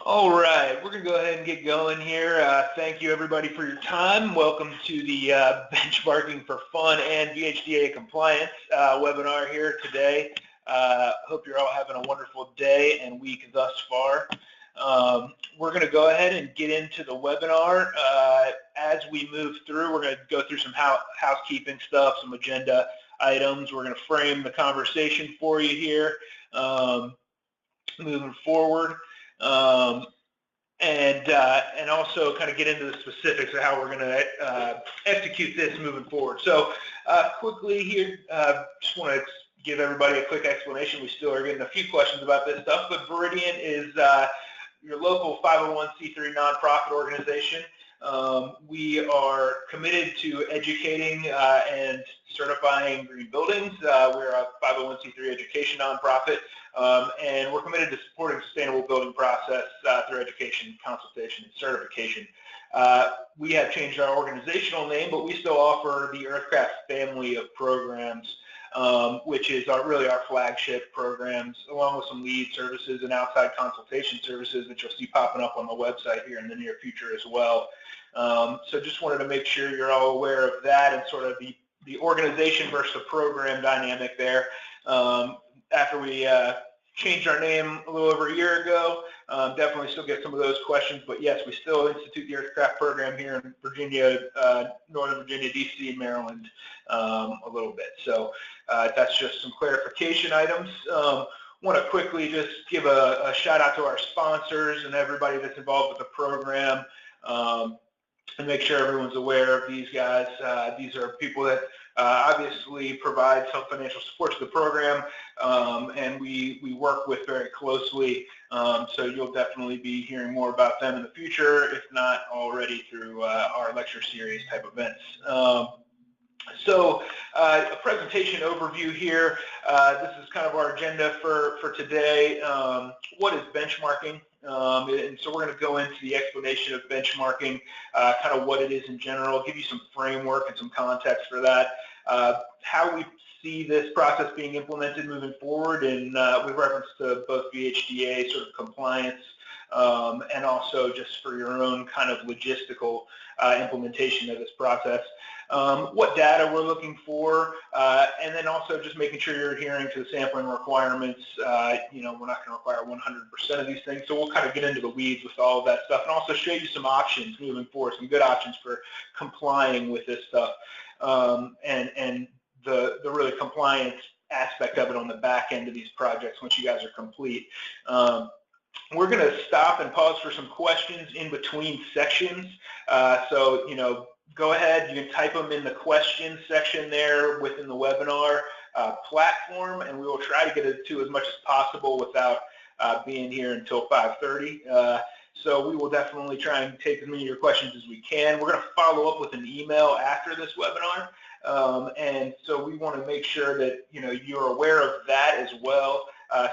All right, we're going to go ahead and get going here. Thank you, everybody, for your time. Welcome to the Benchmarking for Fun and VHDA Compliance webinar here today. Hope you're all having a wonderful day and week thus far. We're going to go ahead and get into the webinar. As we move through, we're going to go through some housekeeping stuff, some agenda items. We're going to frame the conversation for you here moving forward. And also kind of get into the specifics of how we're going to execute this moving forward. So quickly here, just want to give everybody a quick explanation. We still are getting a few questions about this stuff, but Viridian is your local 501c3 nonprofit organization. We are committed to educating and certifying green buildings. We're a 501c3 education nonprofit, and we're committed to supporting sustainable building process through education, consultation, and certification. We have changed our organizational name, but we still offer the Earthcraft family of programs, which is really our flagship programs, along with some lead services and outside consultation services that you'll see popping up on the website here in the near future as well. So just wanted to make sure you're all aware of that and sort of the organization versus the program dynamic there. After we changed our name a little over a year ago, definitely still get some of those questions, but yes, we still institute the Earthcraft program here in Virginia, Northern Virginia, DC, and Maryland a little bit. So that's just some clarification items. Want to quickly just give a shout out to our sponsors and everybody that's involved with the program. And make sure everyone's aware of these guys. These are people that obviously provide some financial support to the program, and we work with very closely. So you'll definitely be hearing more about them in the future, if not already through our lecture series type events. So a presentation overview here. This is kind of our agenda for today. What is benchmarking? And so we're going to go into the explanation of benchmarking, kind of what it is in general, give you some framework and some context for that, how we see this process being implemented moving forward, and with reference to both VHDA sort of compliance and also just for your own kind of logistical implementation of this process. What data we're looking for, and then also just making sure you're adhering to the sampling requirements. You know, we're not going to require 100% of these things, so we'll kind of get into the weeds with all of that stuff, and also show you some options moving forward, some good options for complying with this stuff, and the really compliance aspect of it on the back end of these projects once you guys are complete. We're going to stop and pause for some questions in between sections. So, you know, go ahead, you can type them in the questions section there within the webinar platform, and we will try to get it to as much as possible without being here until 5:30. So we will definitely try and take as many of your questions as we can. We're going to follow up with an email after this webinar, and so we want to make sure that, you know, you're aware of that as well.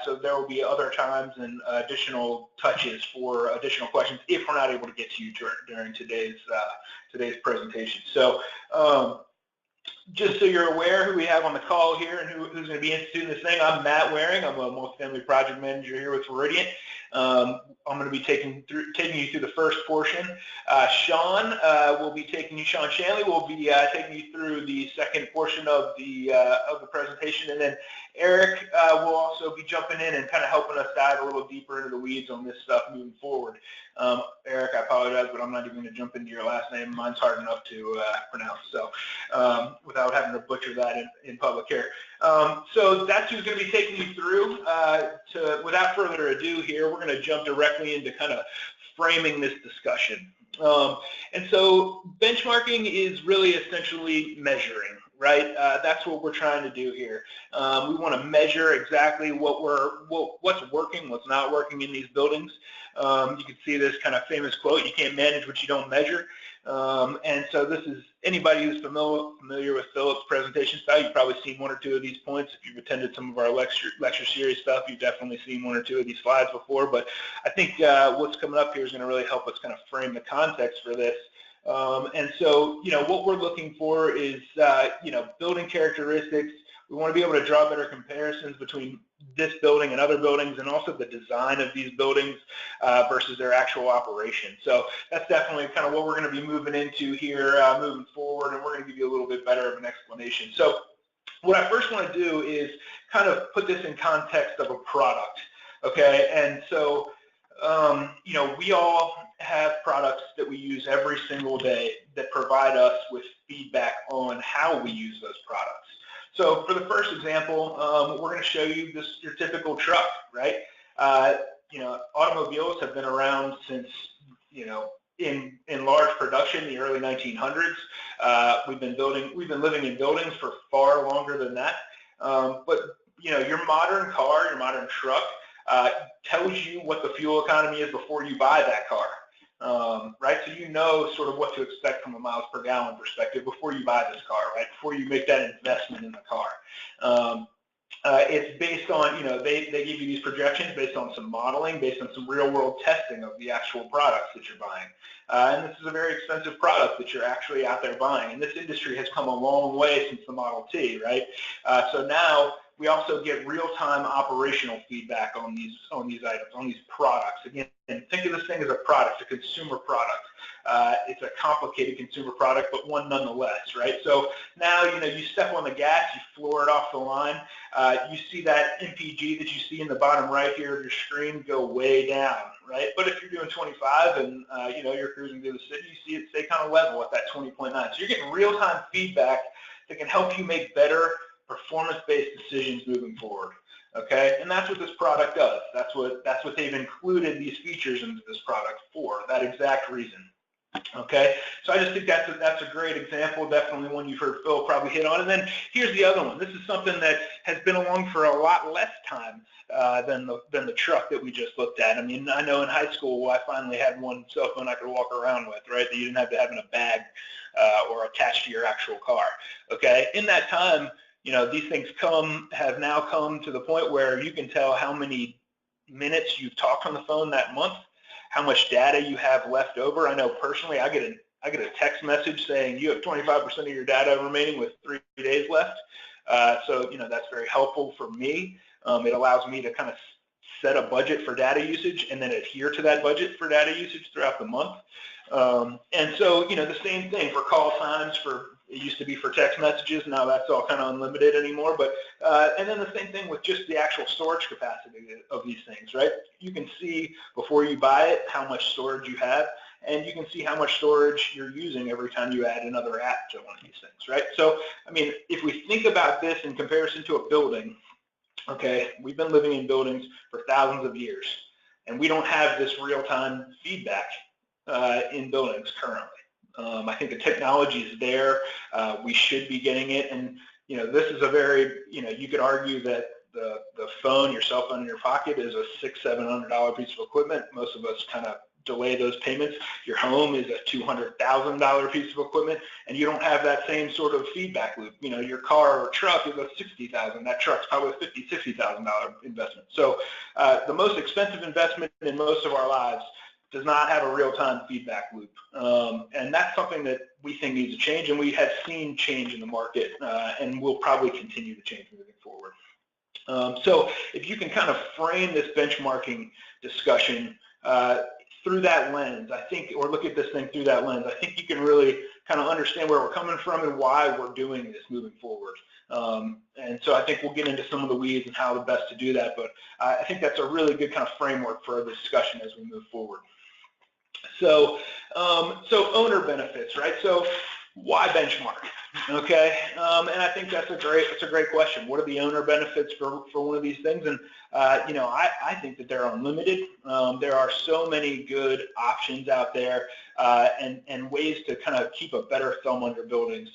So there will be other times and additional touches for additional questions if we're not able to get to you during today's presentation. So just so you're aware who we have on the call here and who's going to be instituting this thing, I'm Matt Waring. I'm a multifamily project manager here with Viridiant. I'm going to be taking you through the first portion. Sean Shanley will be taking you through the second portion of the presentation, and then Eric will also be jumping in and kind of helping us dive a little deeper into the weeds on this stuff moving forward. Eric, I apologize, but I'm not even going to jump into your last name. Mine's hard enough to pronounce, so without having to butcher that in public here. So that's who's going to be taking you through. Without further ado here, we're going to jump directly into kind of framing this discussion. And so benchmarking is really essentially measuring, right? That's what we're trying to do here. We want to measure exactly what's working, what's not working in these buildings. You can see this kind of famous quote, you can't manage what you don't measure. And so this is, anybody who's familiar with Philip's presentation style, you've probably seen one or two of these points. If you've attended some of our lecture series stuff, you've definitely seen one or two of these slides before. But I think what's coming up here is going to really help us kind of frame the context for this. And so, you know, what we're looking for is, you know, building characteristics. We want to be able to draw better comparisons between this building and other buildings, and also the design of these buildings versus their actual operation. So that's definitely kind of what we're going to be moving into here moving forward, and we're going to give you a little bit better of an explanation. So what I first want to do is kind of put this in context of a product, okay? And so, you know, we all have products that we use every single day that provide us with feedback on how we use those products. So for the first example, we're going to show you your typical truck, right? You know, automobiles have been around since, you know, in large production, the early 1900s. We've been living in buildings for far longer than that. But you know, your modern car, your modern truck, tells you what the fuel economy is before you buy that car, right? So you know sort of what to expect from a miles per gallon perspective before you buy this car, right? Before you make that investment in the car. It's based on, you know, they give you these projections based on some modeling, based on some real-world testing of the actual products that you're buying. And this is a very expensive product that you're actually out there buying. And this industry has come a long way since the Model T, right? So now we also get real-time operational feedback on these items, on these products. Again, think of this thing as a product, a consumer product. It's a complicated consumer product, but one nonetheless, right? So now, you know, you step on the gas, you floor it off the line, you see that MPG that you see in the bottom right here of your screen go way down, right? But if you're doing 25 and, you know, you're cruising through the city, you see it stay kind of level at that 20.9. So you're getting real-time feedback that can help you make better performance-based decisions moving forward. Okay, and that's what this product does. That's what they've included these features into this product for, that exact reason. Okay, so I just think that's a great example, definitely one you've heard Phil probably hit on. And then here's the other one. This is something that has been along for a lot less time than the truck that we just looked at. I mean, I know in high school I finally had one cell phone I could walk around with, right? That you didn't have to have in a bag or attached to your actual car. Okay, in that time, you know, these things have now come to the point where you can tell how many minutes you've talked on the phone that month, how much data you have left over. I know personally, I get a text message saying you have 25% of your data remaining with 3 days left. So, you know, that's very helpful for me. It allows me to kind of set a budget for data usage and then adhere to that budget for data usage throughout the month. And so, you know, the same thing for call times. It used to be for text messages. Now that's all kind of unlimited anymore. But and then the same thing with just the actual storage capacity of these things, right? You can see before you buy it how much storage you have, and you can see how much storage you're using every time you add another app to one of these things, right? So, I mean, if we think about this in comparison to a building, okay, we've been living in buildings for thousands of years, and we don't have this real-time feedback in buildings currently. I think the technology is there. We should be getting it, and you know, this is a very, you know, you could argue that the phone, your cell phone in your pocket, is a $600-700 piece of equipment. Most of us kind of delay those payments. Your home is a $200,000 piece of equipment, and you don't have that same sort of feedback loop. You know, your car or truck is a $60,000. That truck's probably a $50,000-$60,000 investment. So the most expensive investment in most of our lives does not have a real-time feedback loop. And that's something that we think needs to change, and we have seen change in the market, and will probably continue to change moving forward. So if you can kind of frame this benchmarking discussion through that lens, I think, or look at this thing through that lens, I think you can really kind of understand where we're coming from and why we're doing this moving forward. And so I think we'll get into some of the weeds and how the best to do that, but I think that's a really good kind of framework for the discussion as we move forward. So, so owner benefits, right? So why benchmark? Okay, and I think that's a great question. What are the owner benefits for one of these things? And you know, I think that they're unlimited. There are so many good options out there, and ways to kind of keep a better thumb on your buildings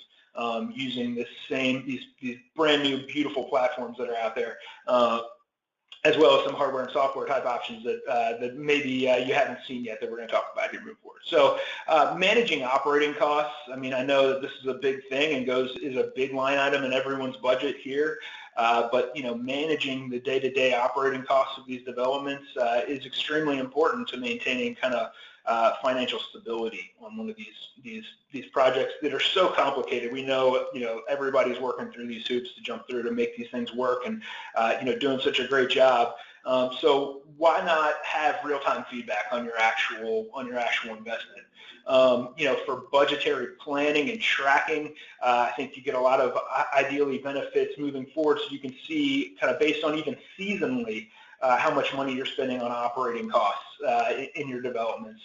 using these brand new beautiful platforms that are out there. As well as some hardware and software type options that maybe you haven't seen yet that we're going to talk about here moving forward. So managing operating costs, I mean, I know that this is a big thing and is a big line item in everyone's budget here. but managing the day-to-day operating costs of these developments is extremely important to maintaining kind of financial stability on one of these projects that are so complicated. We know everybody's working through these hoops to jump through to make these things work, and doing such a great job. So why not have real-time feedback on your actual investment? For budgetary planning and tracking, I think you get a lot of ideally benefits moving forward, so you can see kind of based on even seasonally how much money you're spending on operating costs in your developments.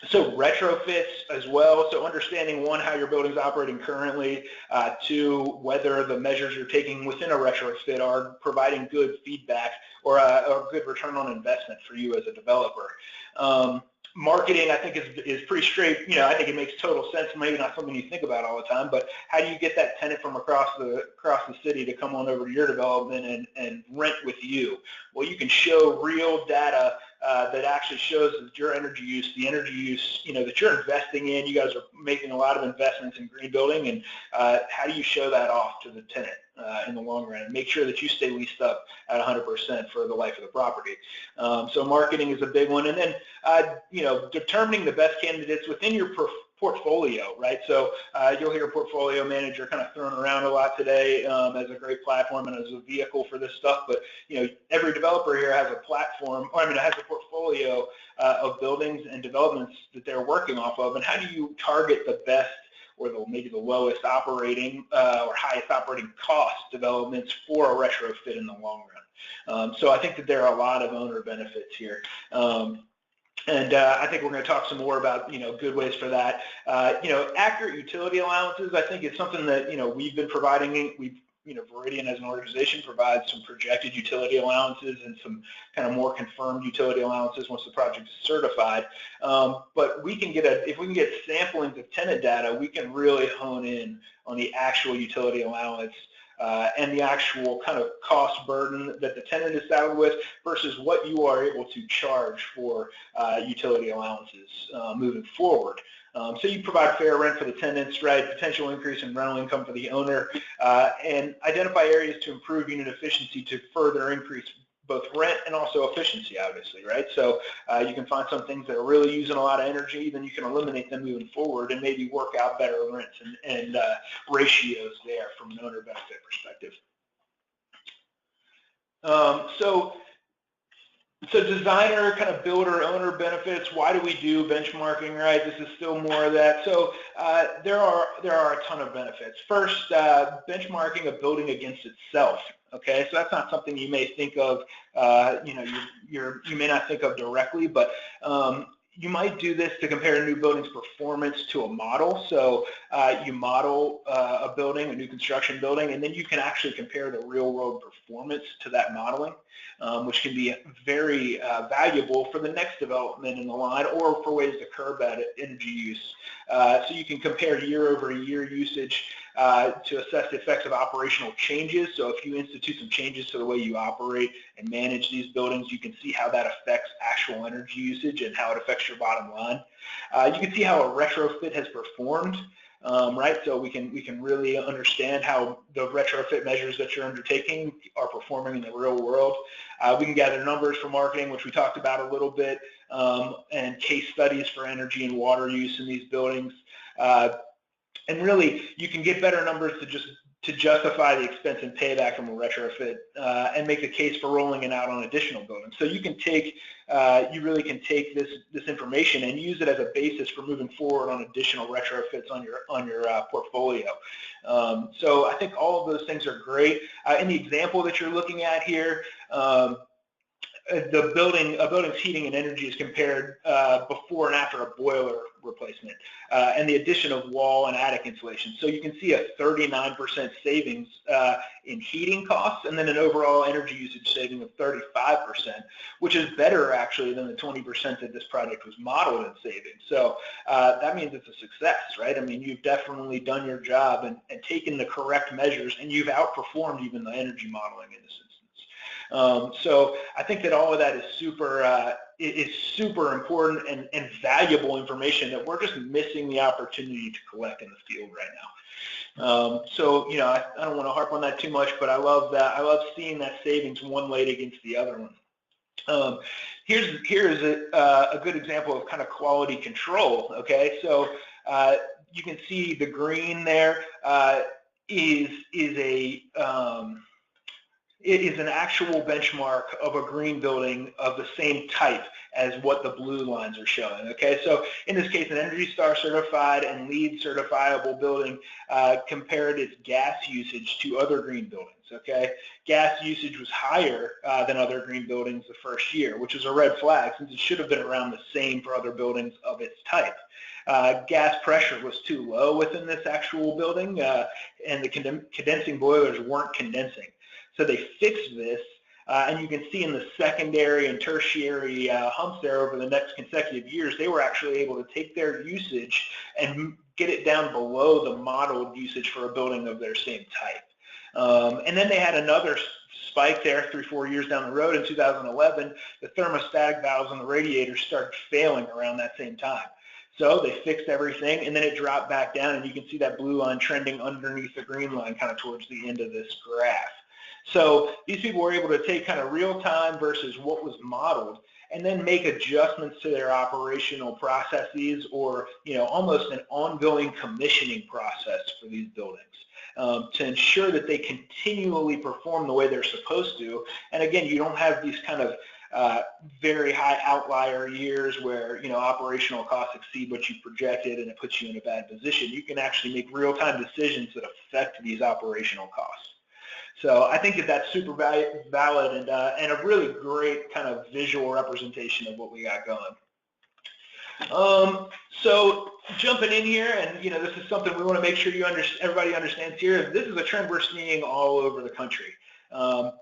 So retrofits as well, so understanding, one, how your building's operating currently, two, whether the measures you're taking within a retrofit are providing good feedback or a good return on investment for you as a developer. Marketing, I think, is pretty straight. I think it makes total sense, maybe not something you think about all the time, but how do you get that tenant from across the city to come on over to your development and rent with you? Well, you can show real data that actually shows that your energy use, the energy use, that you're investing in. You guys are making a lot of investments in green building, and how do you show that off to the tenant in the long run and make sure that you stay leased up at 100% for the life of the property? So marketing is a big one, and then determining the best candidates within your portfolio, right? So you'll hear portfolio manager kind of thrown around a lot today as a great platform and as a vehicle for this stuff, but every developer here has a platform, has a portfolio of buildings and developments that they're working off of, and how do you target the best or maybe the lowest operating or highest operating cost developments for a retrofit in the long run? So I think that there are a lot of owner benefits here. And I think we're going to talk some more about, good ways for that. Accurate utility allowances, I think, is something that, we've been providing. Veridian as an organization provides some projected utility allowances and some kind of more confirmed utility allowances once the project is certified. But if we can get samplings of tenant data, we can really hone in on the actual utility allowance and the actual kind of cost burden that the tenant is saddled with versus what you are able to charge for utility allowances moving forward. So you provide fair rent for the tenants, right? Potential increase in rental income for the owner, and identify areas to improve unit efficiency to further increase both rent and also efficiency, obviously, right? So you can find some things that are really using a lot of energy, then you can eliminate them moving forward and maybe work out better rents and ratios there from an owner benefit perspective. So designer, kind of builder, owner benefits. Why do we do benchmarking, right? This is still more of that. So there are a ton of benefits. First, benchmarking a building against itself. Okay, so that's not something you may think of. You may not think of directly, but you might do this to compare a new building's performance to a model. So you model a building, a new construction building, and then you can actually compare the real-world performance to that modeling, which can be very valuable for the next development in the line or for ways to curb that energy use. So you can compare year-over-year usage to assess the effects of operational changes. So if you institute some changes to the way you operate and manage these buildings, you can see how that affects actual energy usage and how it affects your bottom line. You can see how a retrofit has performed, right? So we can really understand how the retrofit measures that you're undertaking are performing in the real world. We can gather numbers for marketing, which we talked about a little bit, and case studies for energy and water use in these buildings. And really, you can get better numbers to justify the expense and payback from a retrofit and make the case for rolling it out on additional buildings. So you really can take this information and use it as a basis for moving forward on additional retrofits on your portfolio. So I think all of those things are great. In the example that you're looking at here, a building's heating and energy is compared before and after a boiler replacement and the addition of wall and attic insulation. So you can see a 39% savings in heating costs and then an overall energy usage saving of 35%, which is better actually than the 20% that this project was modeled in savings. So that means it's a success, right? I mean, you've definitely done your job and taken the correct measures, and you've outperformed even the energy modeling in this instance. So I think that all of that is super important and valuable information that we're just missing the opportunity to collect in the field right So, I don't want to harp on that too much, but I love that. I love seeing that savings one laid against the other one. Here is a good example of kind of quality control. Okay, so you can see the green there is an actual benchmark of a green building of the same type as what the blue lines are showing. Okay, so in this case, an Energy Star certified and LEED certifiable building compared its gas usage to other green buildings. Okay, gas usage was higher than other green buildings the first year, which is a red flag since it should have been around the same for other buildings of its type. Gas pressure was too low within this actual building, and the condensing boilers weren't condensing. So they fixed this, and you can see in the secondary and tertiary humps there over the next consecutive years, they were actually able to take their usage and get it down below the modeled usage for a building of their same type. And then they had another spike there 3-4 years down the road in 2011. The thermostatic valves on the radiators started failing around that same time. So they fixed everything, and then it dropped back down, and you can see that blue line trending underneath the green line kind of towards the end of this graph. So these people were able to take kind of real time versus what was modeled and then make adjustments to their operational processes, or almost an ongoing commissioning process for these buildings to ensure that they continually perform the way they're supposed to. And again, you don't have these kind of very high outlier years where operational costs exceed what you projected and it puts you in a bad position. You can actually make real-time decisions that affect these operational costs. So I think that that's super valid and a really great kind of visual representation of what we got going. So jumping in here, and this is something we want to make sure everybody understands here. This is a trend we're seeing all over the country.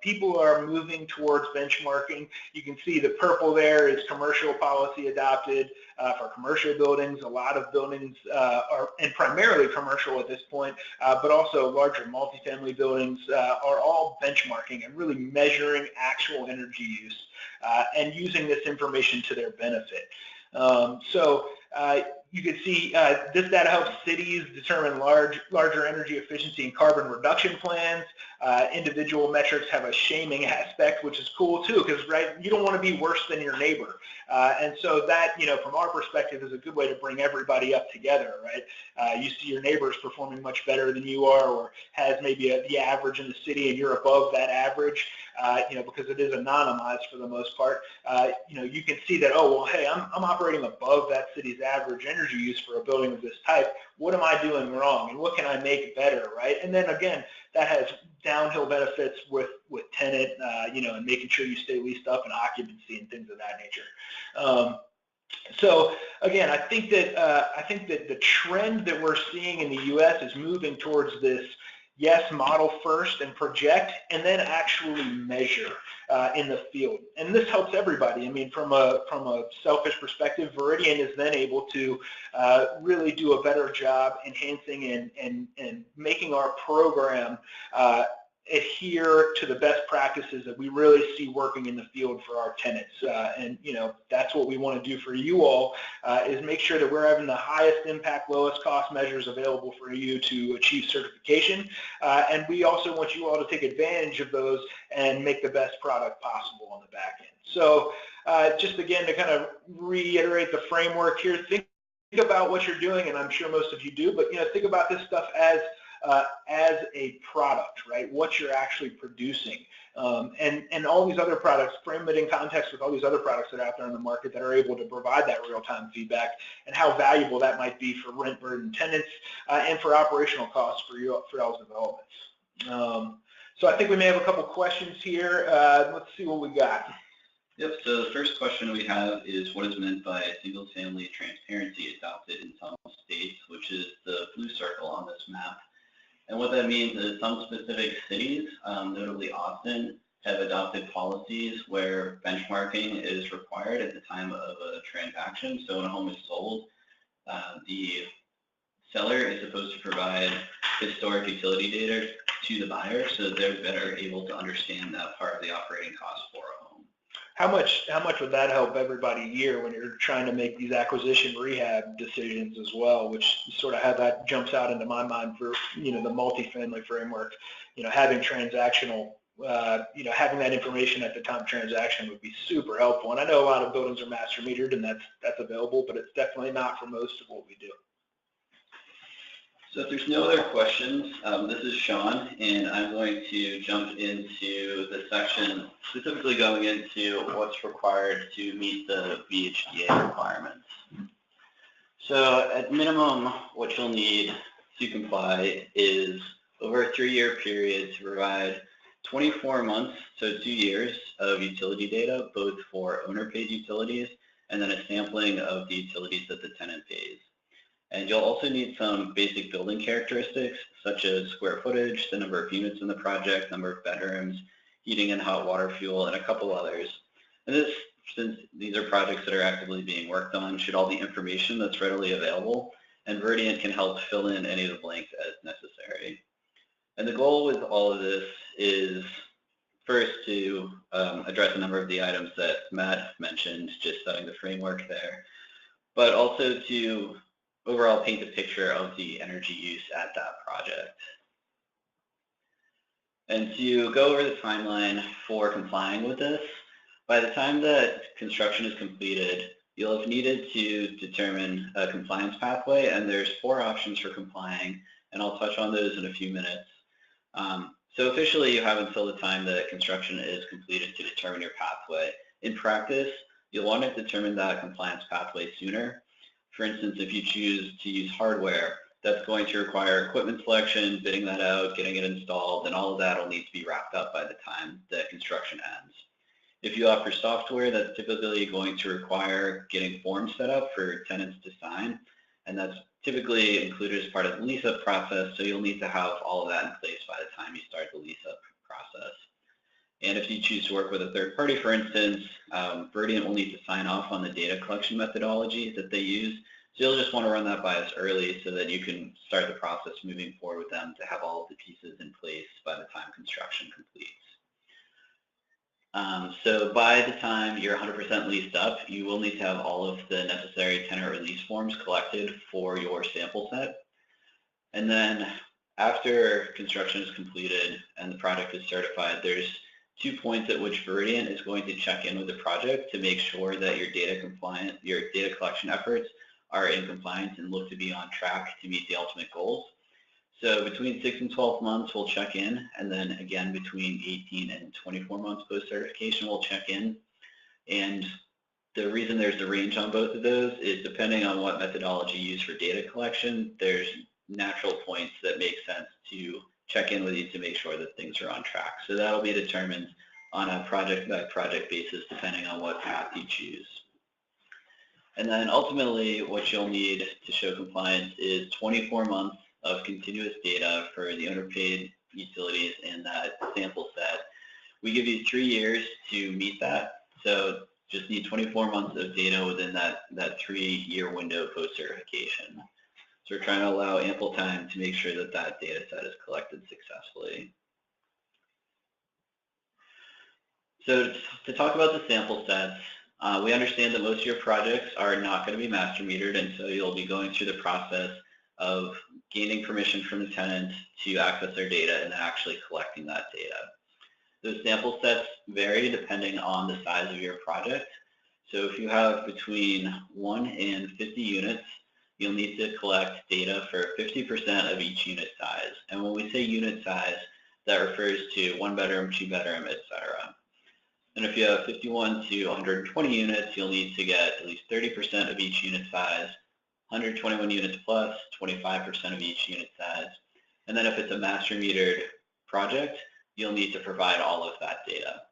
People are moving towards benchmarking. You can see the purple there is commercial policy adopted for commercial buildings. A lot of buildings are, and primarily commercial at this point, but also larger multifamily buildings are all benchmarking and really measuring actual energy use and using this information to their benefit. So you can see this data helps cities determine larger energy efficiency and carbon reduction plans. Individual metrics have a shaming aspect, which is cool too, because you don't want to be worse than your neighbor. And so that, from our perspective, is a good way to bring everybody up together, right? You see your neighbors performing much better than you are, or has maybe the average in the city, and you're above that average. Because it is anonymized for the most part, you can see that, oh, well, hey, I'm operating above that city's average energy use for a building of this type. What am I doing wrong, and what can I make better, right? And then again, that has downhill benefits with tenant, and making sure you stay leased up and occupancy and things of that nature. So again, I think that the trend that we're seeing in the U.S. is moving towards this. Yes, model first and project, and then actually measure in the field. And this helps everybody. I mean, from a selfish perspective, Veridian is then able to really do a better job enhancing and making our program adhere to the best practices that we really see working in the field for our tenants. And that's what we want to do for you all, is make sure that we're having the highest impact, lowest cost measures available for you to achieve certification. And we also want you all to take advantage of those and make the best product possible on the back end. So just again, to kind of reiterate the framework here, think about what you're doing, and I'm sure most of you do, but think about this stuff as a product, right? What you're actually producing, and all these other products, frame it in context with all these other products that are out there in the market that are able to provide that real-time feedback, and how valuable that might be for rent burden tenants and for operational costs for y'all's developments. So I think we may have a couple questions here. Let's see what we got. Yep, so the first question we have is what is meant by single-family transparency adopted in some states, which is the blue circle on this map. And what that means is some specific cities, notably Austin, have adopted policies where benchmarking is required at the time of a transaction. So when a home is sold, the seller is supposed to provide historic utility data to the buyer so that they're better able to understand that part of the operating cost for a home. How much would that help everybody a year when you're trying to make these acquisition rehab decisions as well, which sort of how that jumps out into my mind for, the multifamily framework, having transactional, having that information at the time of transaction would be super helpful. And I know a lot of buildings are master metered and that's available, but it's definitely not for most of what we do. So if there's no other questions, this is Sean, and I'm going to jump into the section specifically going into what's required to meet the VHDA requirements. So at minimum, what you'll need to comply is over a 3-year period to provide 24 months, so 2 years of utility data, both for owner-paid utilities and then a sampling of the utilities that the tenant pays. And you'll also need some basic building characteristics, such as square footage, the number of units in the project, number of bedrooms, heating and hot water fuel, and a couple others. And this, since these are projects that are actively being worked on, should all be information that's readily available, and Veridian can help fill in any of the blanks as necessary. And the goal with all of this is first to address a number of the items that Matt mentioned, just setting the framework there, but also to overall paint a picture of the energy use at that project. And to go over the timeline for complying with this, by the time that construction is completed, you'll have needed to determine a compliance pathway, and there's 4 options for complying, and I'll touch on those in a few minutes. So officially, you have until the time that construction is completed to determine your pathway. In practice, you'll want to determine that compliance pathway sooner. For instance, if you choose to use hardware, that's going to require equipment selection, bidding that out, getting it installed, and all of that will need to be wrapped up by the time that construction ends. If you offer software, that's typically going to require getting forms set up for tenants to sign, and that's typically included as part of the lease-up process, so you'll need to have all of that in place by the time you start the lease-up process. And if you choose to work with a third party, for instance, Virginians will need to sign off on the data collection methodology that they use. So you'll just want to run that by us early so that you can start the process moving forward with them to have all of the pieces in place by the time construction completes. So by the time you're 100% leased up, you will need to have all of the necessary tenant release forms collected for your sample set. And then after construction is completed and the project is certified, there's 2 points at which Virdiant is going to check in with the project to make sure that your data collection efforts are in compliance and look to be on track to meet the ultimate goals. So between 6 and 12 months, we'll check in, and then again between 18 and 24 months post-certification, we'll check in. And the reason there's a range on both of those is depending on what methodology you use for data collection, there's natural points that make sense to check in with you to make sure that things are on track. So that'll be determined on a project-by-project basis depending on what path you choose. And then ultimately what you'll need to show compliance is 24 months of continuous data for the owner-paid utilities in that sample set. We give you 3 years to meet that, so just need 24 months of data within that 3-year window post-certification. So we're trying to allow ample time to make sure that that data set is collected successfully. So to talk about the sample sets, we understand that most of your projects are not going to be master metered, and so you'll be going through the process of gaining permission from the tenant to access their data and then actually collecting that data. Those sample sets vary depending on the size of your project. So if you have between 1 and 50 units, you'll need to collect data for 50% of each unit size. And when we say unit size, that refers to 1 bedroom, 2 bedroom, etc. And if you have 51 to 120 units, you'll need to get at least 30% of each unit size, 121 units plus, 25% of each unit size. And then if it's a master metered project, you'll need to provide all of that data.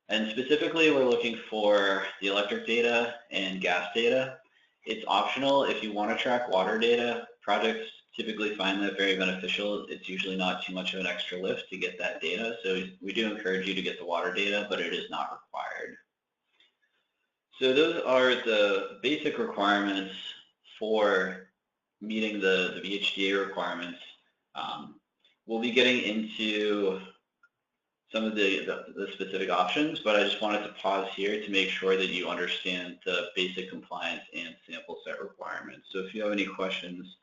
And specifically, we're looking for the electric data and gas data. It's optional if you want to track water data. Projects typically find that very beneficial. It's usually not too much of an extra lift to get that data. So we do encourage you to get the water data, but it is not required. So those are the basic requirements for meeting the VHDA requirements. We'll be getting into some of the specific options, but I just wanted to pause here to make sure that you understand the basic compliance and sample set requirements. So if you have any questions,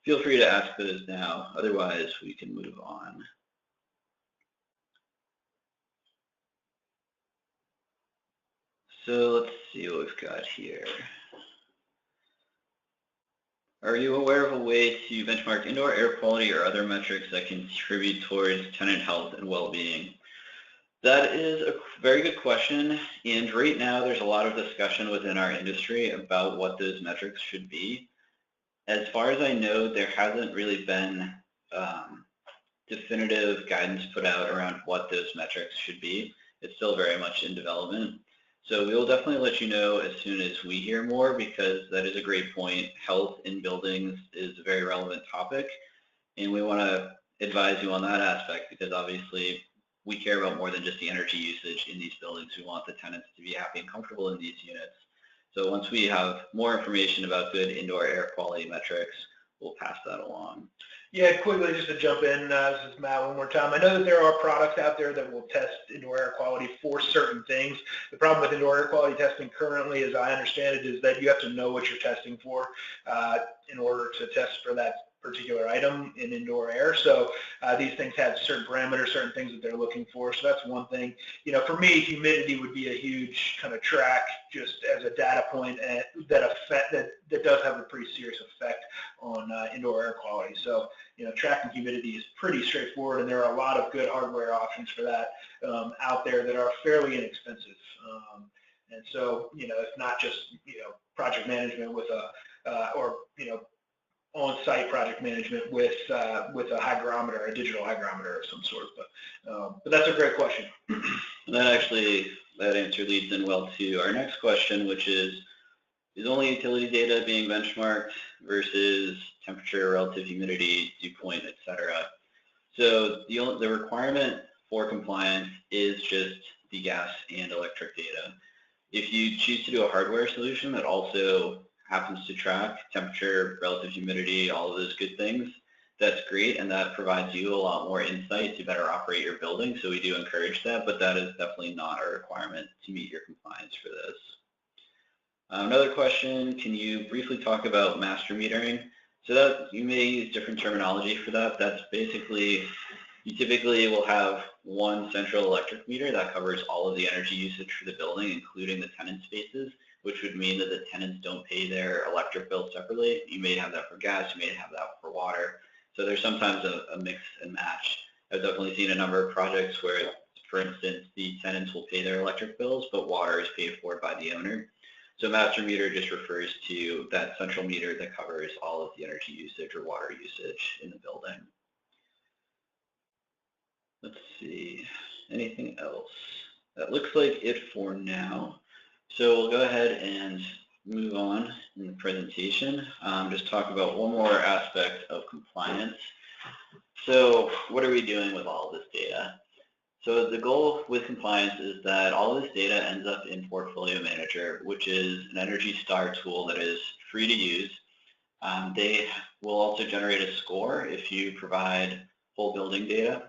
feel free to ask those now. Otherwise, we can move on. So let's see what we've got here. Are you aware of a way to benchmark indoor air quality or other metrics that contribute towards tenant health and well-being? That is a very good question, and right now there's a lot of discussion within our industry about what those metrics should be. As far as I know, there hasn't really been definitive guidance put out around what those metrics should be. It's still very much in development. So we will definitely let you know as soon as we hear more, because that is a great point. Health in buildings is a very relevant topic, and we want to advise you on that aspect because obviously we care about more than just the energy usage in these buildings. We want the tenants to be happy and comfortable in these units. So once we have more information about good indoor air quality metrics, we'll pass that along. Yeah, quickly just to jump in, this is Matt one more time. I know that there are products out there that will test indoor air quality for certain things. The problem with indoor air quality testing currently, as I understand it, is that you have to know what you're testing for in order to test for that particular item in indoor air. So these things have certain parameters, certain things that they're looking for. So that's one thing. You know, for me, humidity would be a huge kind of track just as a data point that does have a pretty serious effect on indoor air quality. So, you know, tracking humidity is pretty straightforward, and there are a lot of good hardware options for that out there that are fairly inexpensive. And so, you know, it's not just, you know, project management with on-site project management with a hygrometer, a digital hygrometer of some sort. But that's a great question. That answer leads in well to our next question, which is only utility data being benchmarked versus temperature, relative humidity, dew point, etc.? So the requirement for compliance is just the gas and electric data. If you choose to do a hardware solution that also happens to track temperature, relative humidity, all of those good things, that's great, and that provides you a lot more insight to better operate your building, so we do encourage that, but that is definitely not a requirement to meet your compliance for this. Another question, can you briefly talk about master metering? So that you may use different terminology for that. That's basically, you typically will have one central electric meter that covers all of the energy usage for the building, including the tenant spaces, which would mean that the tenants don't pay their electric bill separately. You may have that for gas, you may have that for water. So there's sometimes a mix and match. I've definitely seen a number of projects where, for instance, the tenants will pay their electric bills, but water is paid for by the owner. So master meter just refers to that central meter that covers all of the energy usage or water usage in the building. Let's see, anything else? That looks like it for now. So we'll go ahead and move on in the presentation. Just talk about one more aspect of compliance. So what are we doing with all this data? So the goal with compliance is that all of this data ends up in Portfolio Manager, which is an Energy Star tool that is free to use. They will also generate a score if you provide whole building data.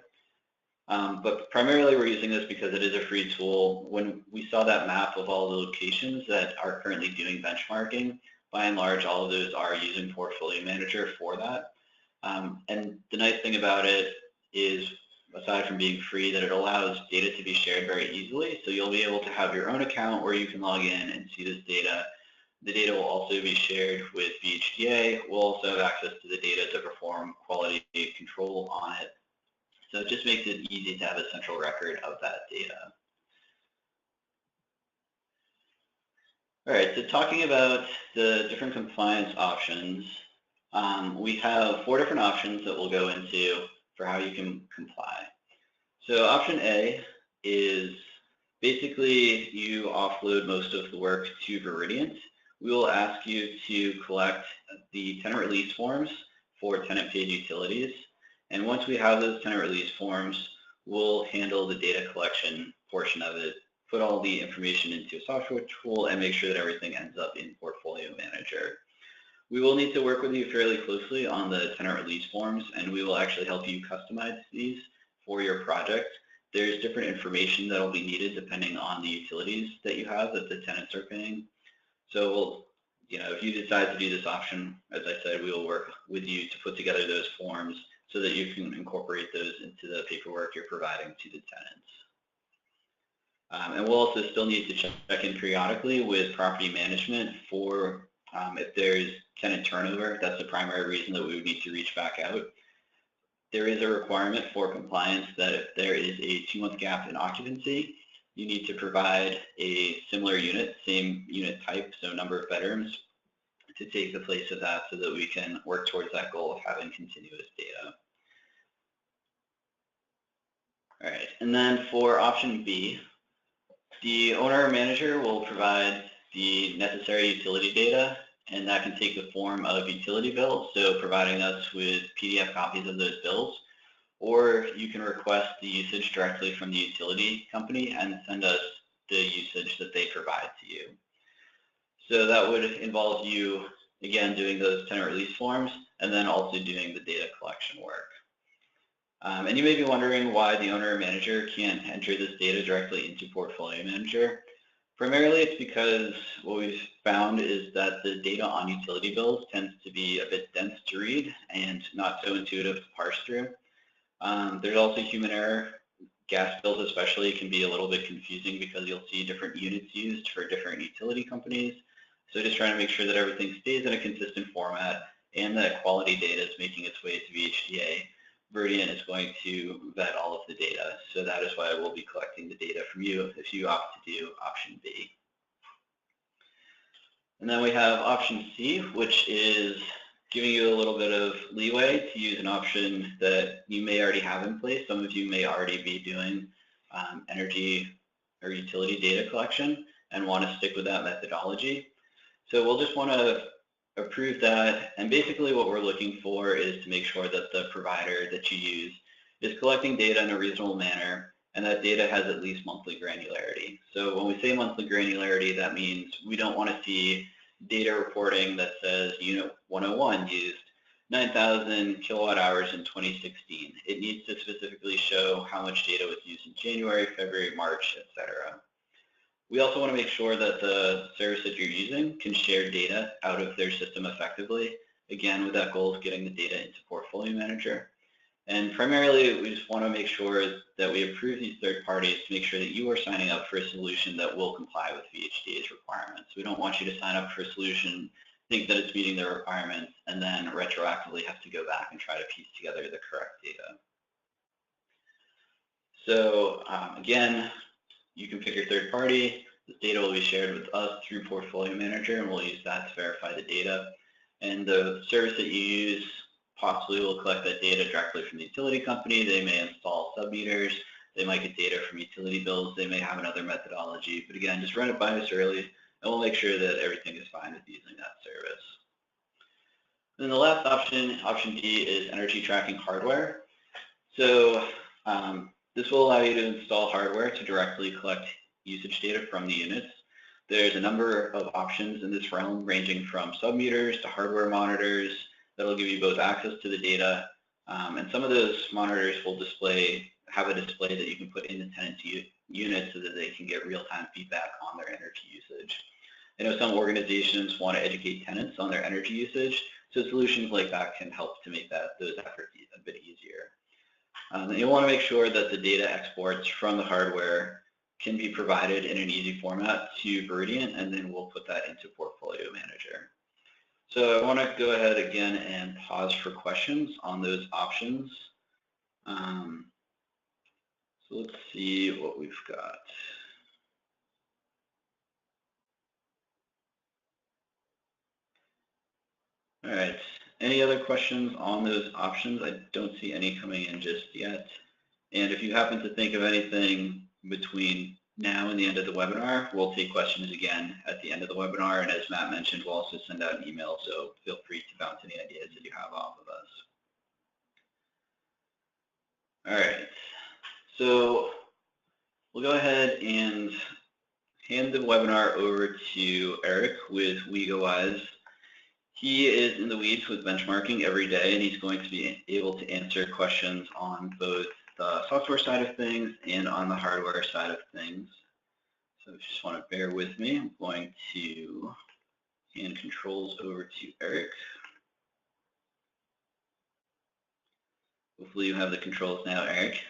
But primarily we're using this because it is a free tool. When we saw that map of all the locations that are currently doing benchmarking, by and large all of those are using Portfolio Manager for that. And the nice thing about it is, aside from being free, that it allows data to be shared very easily. So you'll be able to have your own account where you can log in and see this data. The data will also be shared with VHDA. We'll also have access to the data to perform quality control on it. So it just makes it easy to have a central record of that data. All right, so talking about the different compliance options, we have 4 different options that we'll go into for how you can comply. So option A is basically you offload most of the work to Viridiant. We will ask you to collect the tenant release forms for tenant paid utilities. And once we have those tenant release forms, we'll handle the data collection portion of it, put all the information into a software tool, and make sure that everything ends up in Portfolio Manager. We will need to work with you fairly closely on the tenant release forms, and we will actually help you customize these for your project. there's different information that will be needed depending on the utilities that you have that the tenants are paying. So if you decide to do this option, as I said, we will work with you to put together those forms so that you can incorporate those into the paperwork you're providing to the tenants. And we'll also still need to check in periodically with property management for if there's tenant turnover. That's the primary reason that we would need to reach back out. There is a requirement for compliance that if there is a 2-month gap in occupancy, you need to provide a similar unit, same unit type, so number of bedrooms, to take the place of that so that we can work towards that goal of having continuous data. All right, and then for option B, the owner or manager will provide the necessary utility data, and that can take the form of utility bills, so providing us with PDF copies of those bills, or you can request the usage directly from the utility company and send us the usage that they provide to you. So that would involve you, again, doing those tenant release forms and then also doing the data collection work. And you may be wondering why the owner or manager can't enter this data directly into Portfolio Manager. Primarily, it's because what we've found is that the data on utility bills tends to be a bit dense to read and not so intuitive to parse through. There's also human error. Gas bills especially can be a little bit confusing because you'll see different units used for different utility companies. So just trying to make sure that everything stays in a consistent format and that quality data is making its way to VHDA. Veridian is going to vet all of the data. So that is why we'll be collecting the data from you if you opt to do option B. And then we have option C, which is giving you a little bit of leeway to use an option that you may already have in place. Some of you may already be doing energy or utility data collection and want to stick with that methodology. So we'll just want to approve that, and basically what we're looking for is to make sure that the provider that you use is collecting data in a reasonable manner, and that data has at least monthly granularity. So when we say monthly granularity, that means we don't want to see data reporting that says Unit 101 used 9,000 kilowatt hours in 2016. It needs to specifically show how much data was used in January, February, March, etc. We also want to make sure that the service that you're using can share data out of their system effectively, again, with that goal of getting the data into Portfolio Manager. And primarily, we just want to make sure that we approve these third parties to make sure that you are signing up for a solution that will comply with VHDA's requirements. We don't want you to sign up for a solution, think that it's meeting their requirements, and then retroactively have to go back and try to piece together the correct data. So again, you can pick your third party. This data will be shared with us through Portfolio Manager, and we'll use that to verify the data. And the service that you use possibly will collect that data directly from the utility company. They may install sub-meters. They might get data from utility bills. They may have another methodology. But again, just run it by us early, and we'll make sure that everything is fine with using that service. And then the last option, option D, is energy tracking hardware. So this will allow you to install hardware to directly collect usage data from the units. There's a number of options in this realm, ranging from sub-meters to hardware monitors that'll give you both access to the data, and some of those monitors will have a display that you can put in the tenant's unit so that they can get real-time feedback on their energy usage. I know some organizations want to educate tenants on their energy usage, so solutions like that can help to make those efforts a bit easier. And you'll want to make sure that the data exports from the hardware can be provided in an easy format to Veridian, and then we'll put that into Portfolio Manager. So I want to go ahead again and pause for questions on those options. So let's see what we've got. All right, any other questions on those options? I don't see any coming in just yet. And if you happen to think of anything between now and the end of the webinar, we'll take questions again at the end of the webinar. And as Matt mentioned, we'll also send out an email, so feel free to bounce any ideas that you have off of us. All right, so we'll go ahead and hand the webinar over to Eric with WeGoWise. He is in the weeds with benchmarking every day, and he's going to be able to answer questions on both the software side of things and on the hardware side of things. So just want to bear with me. I'm going to hand controls over to Eric. Hopefully you have the controls now, Eric.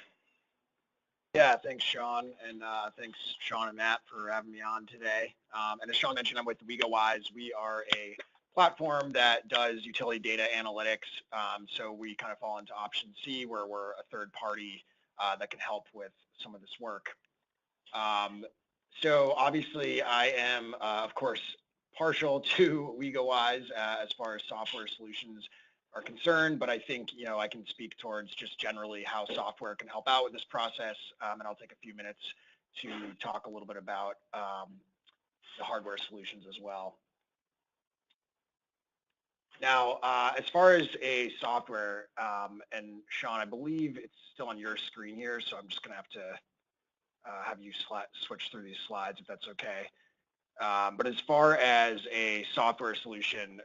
Yeah, thanks, Sean, and thanks, Sean and Matt, for having me on today. And as Sean mentioned, I'm with WeGoWise. We are a platform that does utility data analytics. So we kind of fall into option C, where we're a third party that can help with some of this work. So obviously, I am, of course, partial to WeGoWise as far as software solutions are concerned, but I think, I can speak towards just generally how software can help out with this process, and I'll take a few minutes to talk a little bit about the hardware solutions as well. Now, as far as a software, and Sean, I believe it's still on your screen here, so I'm just going to have to have you switch through these slides if that's okay. But as far as a software solution,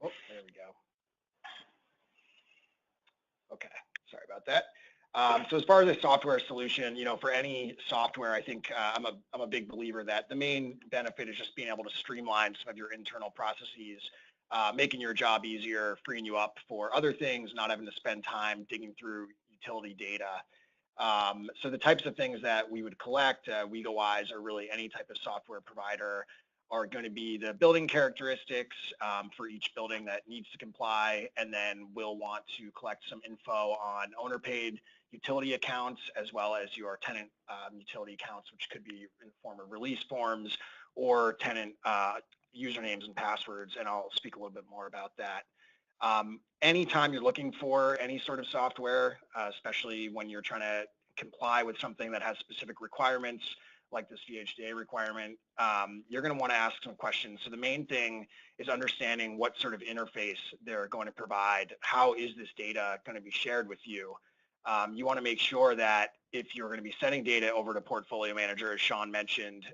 oh, there we go. Okay, sorry about that. So as far as a software solution, for any software, I think I'm a big believer that the main benefit is just being able to streamline some of your internal processes, making your job easier, freeing you up for other things, not having to spend time digging through utility data. So the types of things that we would collect, WeGoWise, or really any type of software provider, are going to be the building characteristics for each building that needs to comply, and then we'll want to collect some info on owner-paid utility accounts as well as your tenant utility accounts, which could be in the form of release forms or tenant usernames and passwords, and I'll speak a little bit more about that. Anytime you're looking for any sort of software, especially when you're trying to comply with something that has specific requirements, like this VHDA requirement, you're going to want to ask some questions. So the main thing is understanding what sort of interface they're going to provide. How is this data going to be shared with you? You want to make sure that if you're going to be sending data over to Portfolio Manager, as Sean mentioned,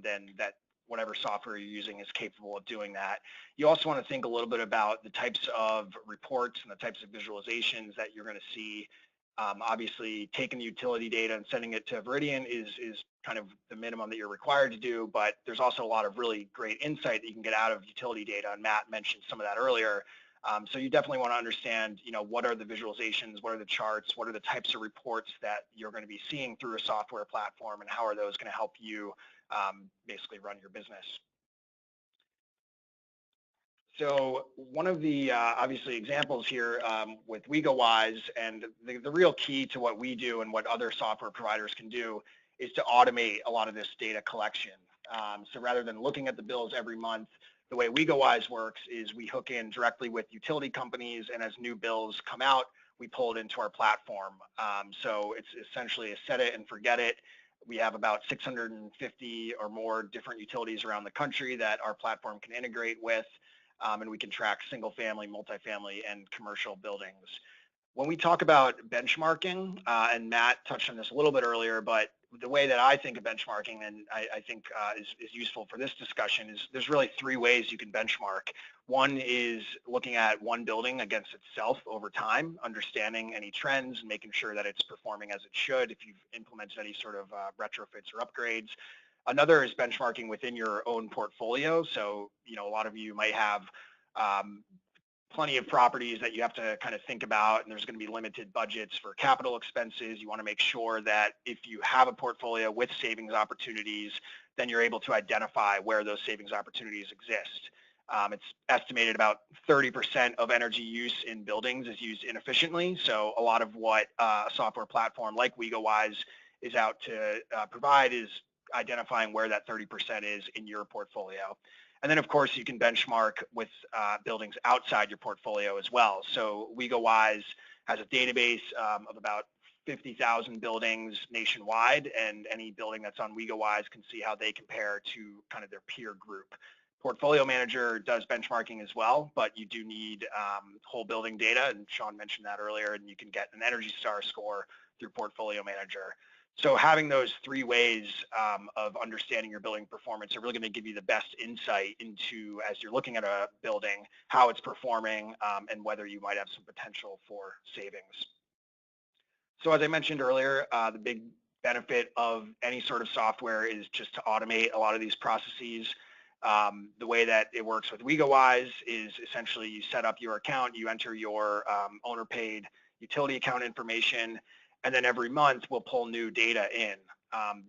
then that whatever software you're using is capable of doing that. You also want to think a little bit about the types of reports and the types of visualizations that you're going to see. Obviously, taking the utility data and sending it to Veridian is kind of the minimum that you're required to do, but there's also a lot of really great insight that you can get out of utility data, and Matt mentioned some of that earlier. So you definitely want to understand, what are the visualizations, what are the charts, what are the types of reports that you're going to be seeing through a software platform, and how are those going to help you basically run your business. So one of the obviously examples here with WeGoWise, and the real key to what we do and what other software providers can do is to automate a lot of this data collection. So rather than looking at the bills every month, the way WeGoWise works is we hook in directly with utility companies, and as new bills come out, we pull it into our platform. So it's essentially a set it and forget it. We have about 650 or more different utilities around the country that our platform can integrate with. And we can track single family, multifamily, and commercial buildings. When we talk about benchmarking, and Matt touched on this a little bit earlier, but the way that I think of benchmarking, and I think is useful for this discussion, is there's really three ways you can benchmark. One is looking at one building against itself over time, understanding any trends and making sure that it's performing as it should if you've implemented any sort of retrofits or upgrades. Another is benchmarking within your own portfolio. So, a lot of you might have plenty of properties that you have to kind of think about, and there's going to be limited budgets for capital expenses. You want to make sure that if you have a portfolio with savings opportunities, then you're able to identify where those savings opportunities exist. It's estimated about 30% of energy use in buildings is used inefficiently. So a lot of what a software platform like WeGoWise is out to provide is identifying where that 30% is in your portfolio. And then, of course, you can benchmark with buildings outside your portfolio as well. So WeGoWise has a database of about 50,000 buildings nationwide, and any building that's on WeGoWise can see how they compare to kind of their peer group. Portfolio Manager does benchmarking as well, but you do need whole building data, and Sean mentioned that earlier, and you can get an Energy Star score through Portfolio Manager. So having those three ways of understanding your building performance are really going to give you the best insight into, as you're looking at a building, how it's performing and whether you might have some potential for savings. So as I mentioned earlier, the big benefit of any sort of software is just to automate a lot of these processes. The way that it works with WegoWise is essentially you set up your account, you enter your owner-paid utility account information, and then every month we'll pull new data in.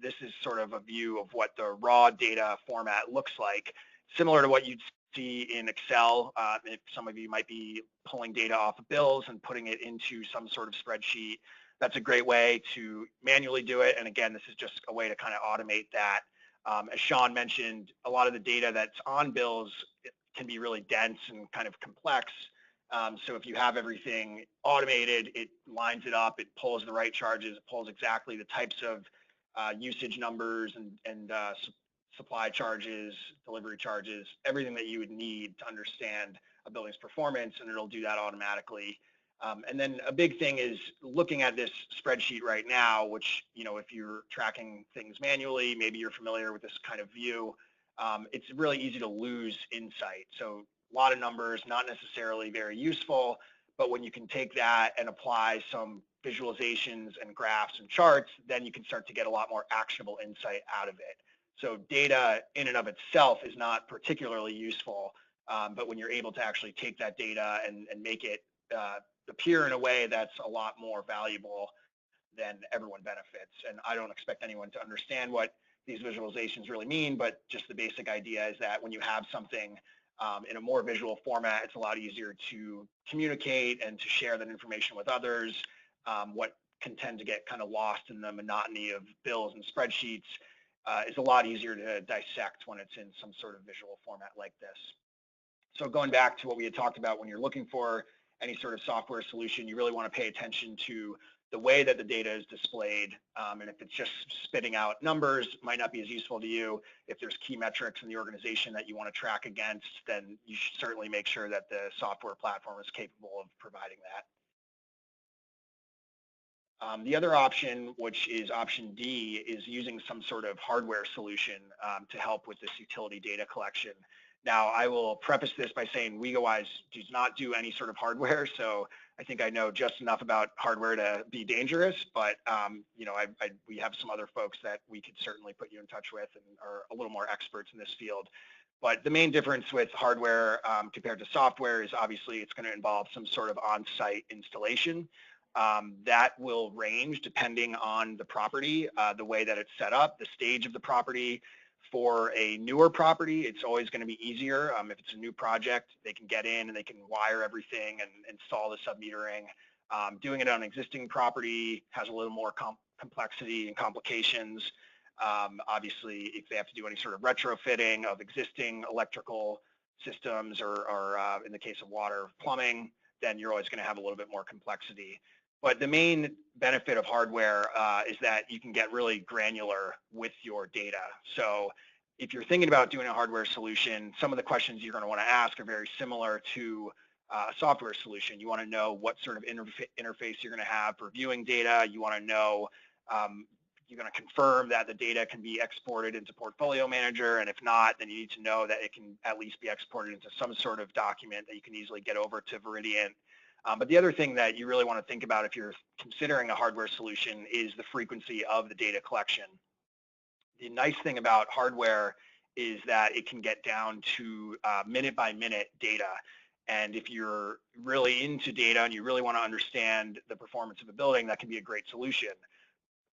This is sort of a view of what the raw data format looks like, similar to what you'd see in Excel. If some of you might be pulling data off of bills and putting it into some sort of spreadsheet, that's a great way to manually do it. And again, this is just a way to kind of automate that. As Sean mentioned, a lot of the data that's on bills can be really dense and kind of complex. So if you have everything automated, it lines it up, it pulls the right charges, it pulls exactly the types of usage numbers and supply charges, delivery charges, everything that you would need to understand a building's performance, and it'll do that automatically. And then a big thing is looking at this spreadsheet right now, which, you know, if you're tracking things manually, maybe you're familiar with this kind of view, it's really easy to lose insight. So a lot of numbers, not necessarily very useful, but when you can take that and apply some visualizations and graphs and charts, then you can start to get a lot more actionable insight out of it. So data in and of itself is not particularly useful, but when you're able to actually take that data and make it appear in a way that's a lot more valuable, then everyone benefits. And I don't expect anyone to understand what these visualizations really mean, but just the basic idea is that when you have something in a more visual format, it's a lot easier to communicate and to share that information with others. What can tend to get kind of lost in the monotony of bills and spreadsheets is a lot easier to dissect when it's in some sort of visual format like this. So going back to what we had talked about, when you're looking for any sort of software solution, you really want to pay attention to the way that the data is displayed. And if it's just spitting out numbers, it might not be as useful to you. If there's key metrics in the organization that you want to track against, then you should certainly make sure that the software platform is capable of providing that. The other option, which is option D, is using some sort of hardware solution to help with this utility data collection. Now, I will preface this by saying WegoWise does not do any sort of hardware, so I think I know just enough about hardware to be dangerous, but you know, we have some other folks that we could certainly put you in touch with and are a little more experts in this field. But the main difference with hardware compared to software is obviously it's going to involve some sort of on-site installation. That will range depending on the property, the way that it's set up, the stage of the property. For a newer property, it's always going to be easier. If it's a new project, they can get in and they can wire everything and install the submetering. Doing it on existing property has a little more complexity and complications. Obviously, if they have to do any sort of retrofitting of existing electrical systems or in the case of water, plumbing, then you're always going to have a little bit more complexity. But the main benefit of hardware is that you can get really granular with your data. So if you're thinking about doing a hardware solution, some of the questions you're going to want to ask are very similar to a software solution. You want to know what sort of interface you're going to have for viewing data. You want to know, you're going to confirm that the data can be exported into Portfolio Manager, and if not, then you need to know that it can at least be exported into some sort of document that you can easily get over to Viridiant. But the other thing that you really want to think about if you're considering a hardware solution is the frequency of the data collection. The nice thing about hardware is that it can get down to minute by minute data. And if you're really into data and you really want to understand the performance of a building, that can be a great solution.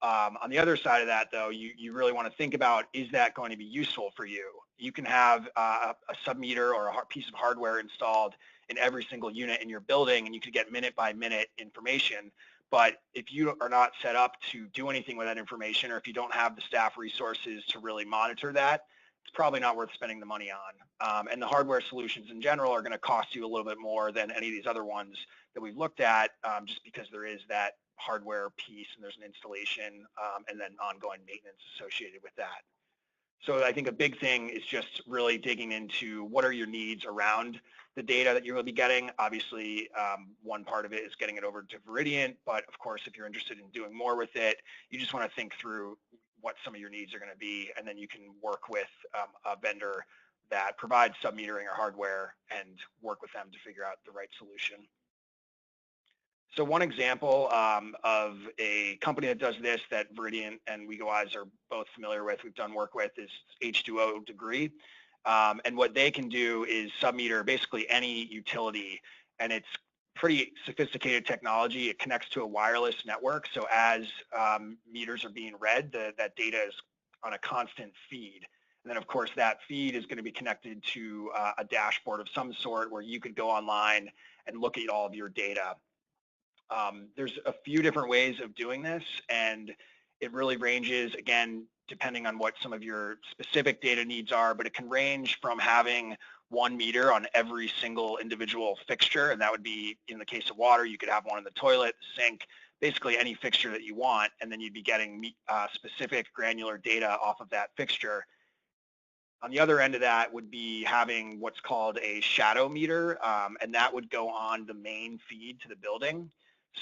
On the other side of that, though, you really want to think about, is that going to be useful for you? You can have a submeter or a piece of hardware installed in every single unit in your building, and you could get minute by minute information. But if you are not set up to do anything with that information, or if you don't have the staff resources to really monitor that, it's probably not worth spending the money on. And the hardware solutions in general are going to cost you a little bit more than any of these other ones that we've looked at, just because there is that hardware piece and there's an installation and then ongoing maintenance associated with that. So I think a big thing is just really digging into what are your needs around the data that you're going to be getting. Obviously, one part of it is getting it over to Veridian, but of course, if you're interested in doing more with it, you just want to think through what some of your needs are going to be, and then you can work with a vendor that provides submetering or hardware and work with them to figure out the right solution. So one example of a company that does this that Viridian and WeGoEyes are both familiar with, we've done work with, is H2O Degree. And what they can do is submeter basically any utility, and it's pretty sophisticated technology. It connects to a wireless network, so as meters are being read, that data is on a constant feed. And then, of course, that feed is going to be connected to a dashboard of some sort where you could go online and look at all of your data. There's a few different ways of doing this, and it really ranges, again, depending on what some of your specific data needs are, but it can range from having 1 meter on every single individual fixture, and that would be, in the case of water, you could have one in the toilet, sink, basically any fixture that you want, and then you'd be getting specific granular data off of that fixture. On the other end of that would be having what's called a shadow meter, and that would go on the main feed to the building.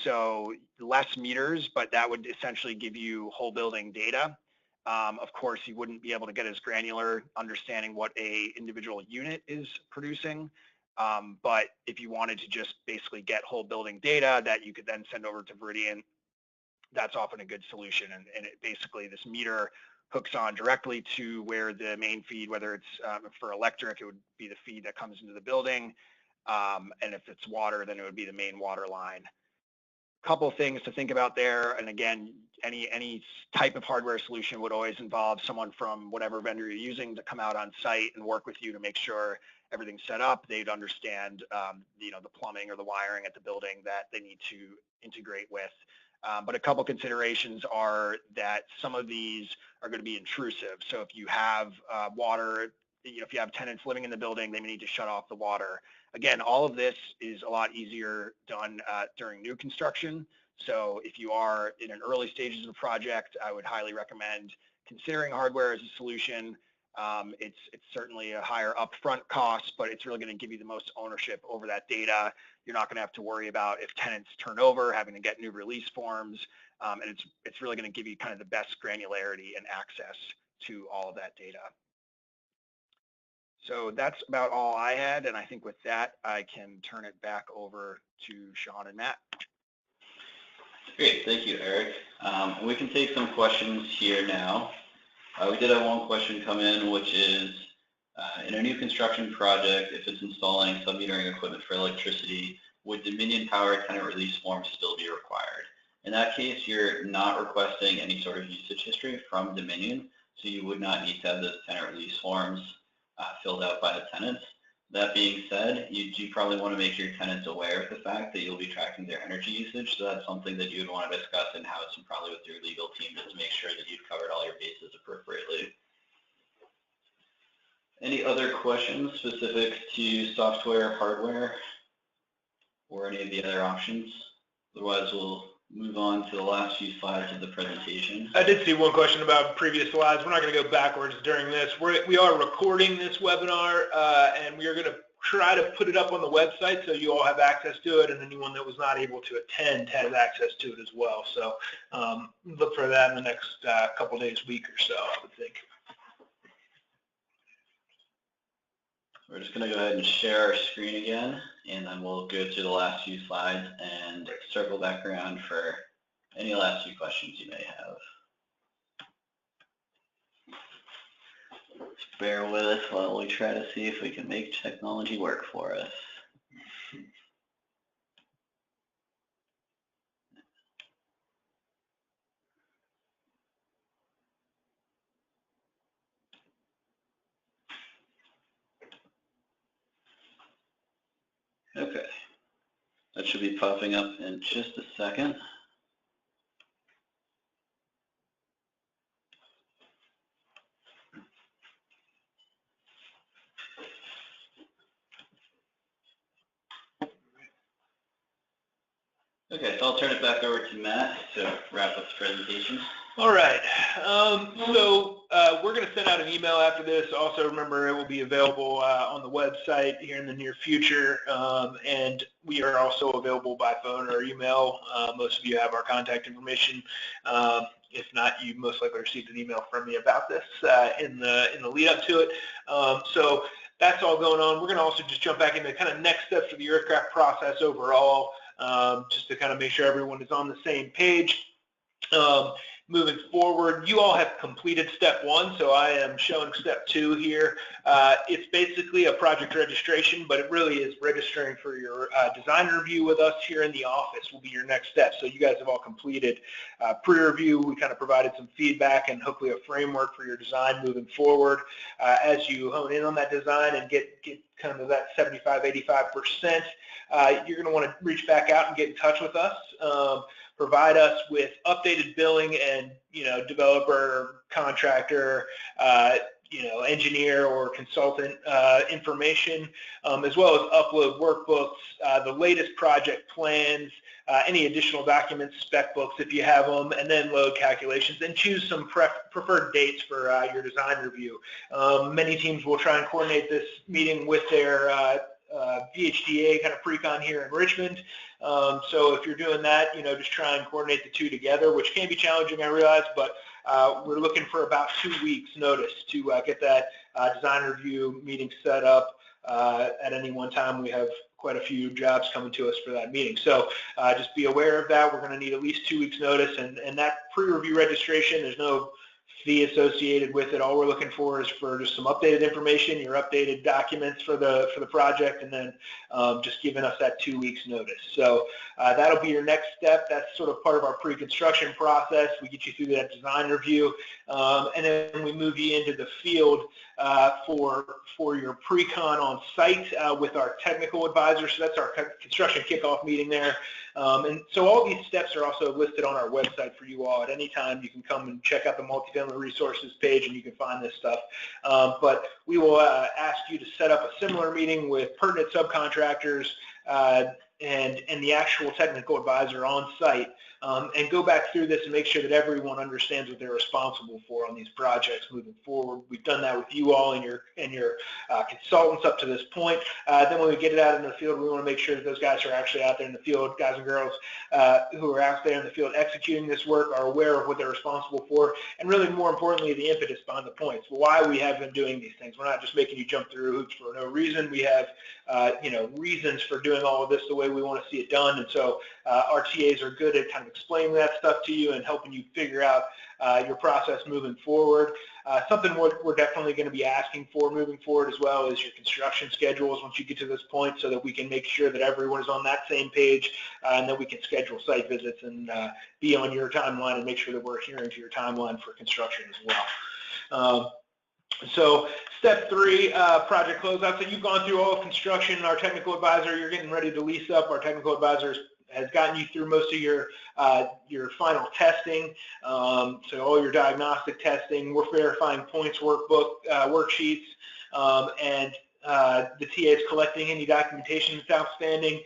So less meters, but that would essentially give you whole building data. Of course, you wouldn't be able to get as granular understanding what a individual unit is producing. But if you wanted to just basically get whole building data that you could then send over to Veridian, that's often a good solution. And it basically, this meter hooks on directly to where the main feed, whether it's for electric, it would be the feed that comes into the building. And if it's water, then it would be the main water line. Couple things to think about there, and again, any type of hardware solution would always involve someone from whatever vendor you're using to come out on site and work with you to make sure everything's set up. They'd understand, the plumbing or the wiring at the building that they need to integrate with. But a couple considerations are that some of these are going to be intrusive. So if you have water, if you have tenants living in the building, they may need to shut off the water. Again, all of this is a lot easier done during new construction. So if you are in an early stages of a project, I would highly recommend considering hardware as a solution. It's certainly a higher upfront cost, but it's really going to give you the most ownership over that data. You're not going to have to worry about if tenants turn over, having to get new release forms, and it's really going to give you kind of the best granularity and access to all of that data. So that's about all I had, and I think with that, I can turn it back over to Sean and Matt. Great, thank you, Eric. We can take some questions here now. We did have one question come in, which is, in a new construction project, if it's installing submetering equipment for electricity, would Dominion Power tenant release forms still be required? In that case, you're not requesting any sort of usage history from Dominion, so you would not need to have those tenant release forms filled out by the tenants. That being said, you do probably want to make your tenants aware of the fact that you'll be tracking their energy usage, so that's something that you would want to discuss in-house and probably with your legal team just to make sure that you've covered all your bases appropriately. Any other questions specific to software, hardware, or any of the other options? Otherwise, we'll move on to the last few slides of the presentation. I did see one question about previous slides. We're not going to go backwards during this. We are recording this webinar, and we are going to try to put it up on the website so you all have access to it, and anyone that was not able to attend has access to it as well. So look for that in the next couple days, week or so, I would think. We're just going to go ahead and share our screen again, and then we'll go through the last few slides and circle back around for any last few questions you may have. Just bear with us while we try to see if we can make technology work for us. Okay, that should be popping up in just a second. Okay, so I'll turn it back over to Matt to wrap up the presentation. All right. We're going to send out an email after this. Also, remember, it will be available on the website here in the near future. And we are also available by phone or email. Most of you have our contact information. If not, you most likely received an email from me about this in the lead up to it. So that's all going on. We're going to also just jump back into kind of next steps for the earthcraft process overall. just to kind of make sure everyone is on the same page. Moving forward, you all have completed step 1, so I am showing step 2 here. It's basically a project registration, but it really is registering for your design review with us here in the office will be your next step. So you guys have all completed pre-review. We kind of provided some feedback and hopefully a framework for your design moving forward. As you hone in on that design and get kind of that 75-85%, you're going to want to reach back out and get in touch with us. Provide us with updated billing and, developer, contractor, engineer or consultant information, as well as upload workbooks, the latest project plans, any additional documents, spec books if you have them, and then load calculations, and choose some preferred dates for your design review. Many teams will try and coordinate this meeting with their VHDA kind of pre-con here in Richmond. So if you're doing that, just try and coordinate the two together, which can be challenging, I realize, but we're looking for about 2 weeks notice to get that design review meeting set up. At any one time, we have quite a few jobs coming to us for that meeting. So just be aware of that. We're going to need at least 2 weeks notice, and that pre-review registration, there's no fee associated with it. All we're looking for is for just some updated information, your updated documents for the project, and then just giving us that 2 weeks notice. So that'll be your next step. That's sort of part of our pre-construction process. We get you through that design review, and then we move you into the field for your pre-con on site with our technical advisor. So that's our construction kickoff meeting there. And so all these steps are also listed on our website for you all. At any time, you can come and check out the multifamily resources page and you can find this stuff. But we will ask you to set up a similar meeting with pertinent subcontractors and the actual technical advisor on site, and go back through this and make sure that everyone understands what they're responsible for on these projects moving forward. We've done that with you all and your consultants up to this point. Then when we get it out in the field, we want to make sure that those guys are actually out there in the field, guys and girls who are out there in the field executing this work are aware of what they're responsible for, and really more importantly, the impetus behind the points, why we have them doing these things. We're not just making you jump through hoops for no reason. We have reasons for doing all of this the way we want to see it done, and so our TAs are good at kind of explaining that stuff to you and helping you figure out your process moving forward. Something we're definitely going to be asking for moving forward as well is your construction schedules once you get to this point, so that we can make sure that everyone is on that same page, and then we can schedule site visits and be on your timeline and make sure that we're adhering to your timeline for construction as well. So step 3, project closeout. So you've gone through all of construction. Our technical advisor, you're getting ready to lease up. Our technical advisor has gotten you through most of your final testing. So all your diagnostic testing. We're verifying points workbook worksheets, and the TA is collecting any documentation that's outstanding.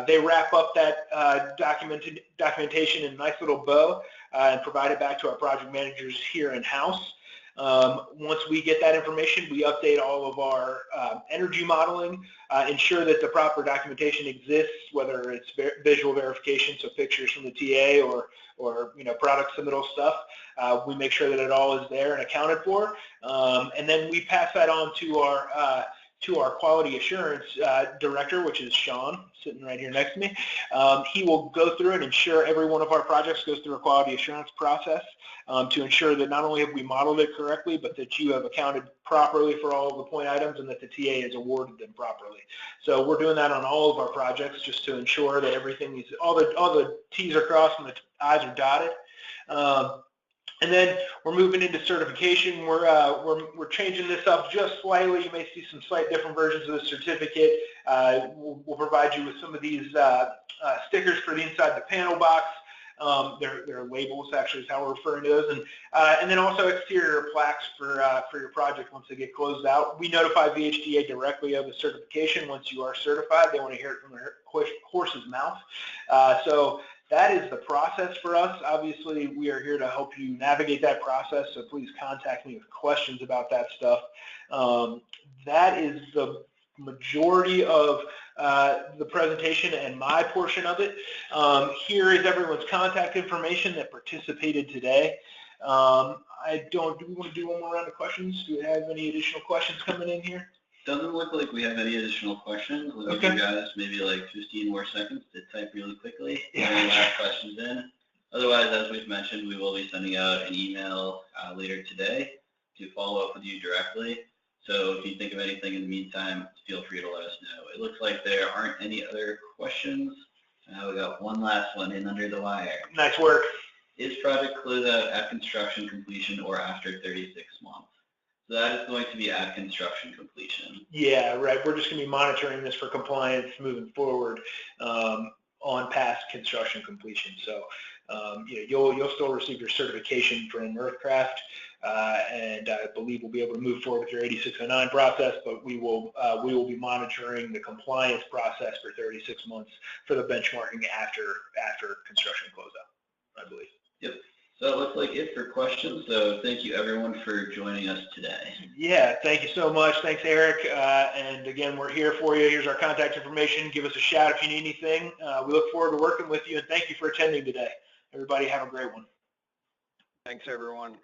They wrap up that documentation in a nice little bow and provide it back to our project managers here in-house. Once we get that information, we update all of our energy modeling, ensure that the proper documentation exists, whether it's visual verification, so pictures from the TA or product submittal stuff. We make sure that it all is there and accounted for, and then we pass that on to our quality assurance director, which is Sean, sitting right here next to me. He will go through and ensure every one of our projects goes through a quality assurance process to ensure that not only have we modeled it correctly, but that you have accounted properly for all of the point items and that the TA has awarded them properly. So we're doing that on all of our projects just to ensure that everything is, all the T's are crossed and the I's are dotted. And then we're moving into certification. We're changing this up just slightly. You may see some slight different versions of the certificate. We'll provide you with some of these stickers for the inside the panel box. They're labels, actually, is how we're referring to those, and then also exterior plaques for your project once they get closed out. We notify VHDA directly of the certification once you are certified. They want to hear it from the horse's mouth. So that is the process for us. Obviously, we are here to help you navigate that process, so please contact me with questions about that stuff. That is the majority of the presentation and my portion of it. Here is everyone's contact information that participated today. Do we want to do one more round of questions? Do we have any additional questions coming in here? doesn't look like we have any additional questions. We'll give you guys maybe like 15 more seconds to type really quickly and get your last questions in. Otherwise, as we've mentioned, we will be sending out an email later today to follow up with you directly. So if you think of anything in the meantime, feel free to let us know. It looks like there aren't any other questions. We got one last one in under the wire. Nice work. Is project closeout at construction completion or after 36 months? So that is going to be at construction completion. Yeah, right. We're just going to be monitoring this for compliance moving forward on past construction completion. So you'll still receive your certification from Earthcraft, and I believe we'll be able to move forward with your 8609 process. But we will be monitoring the compliance process for 36 months for the benchmarking after construction closeout, I believe. Yep. So it looks like it for questions. So thank you everyone for joining us today. Yeah, thank you so much. Thanks, Eric. And again, we're here for you. Here's our contact information. Give us a shout if you need anything. We look forward to working with you, and thank you for attending today. Everybody have a great one. Thanks, everyone.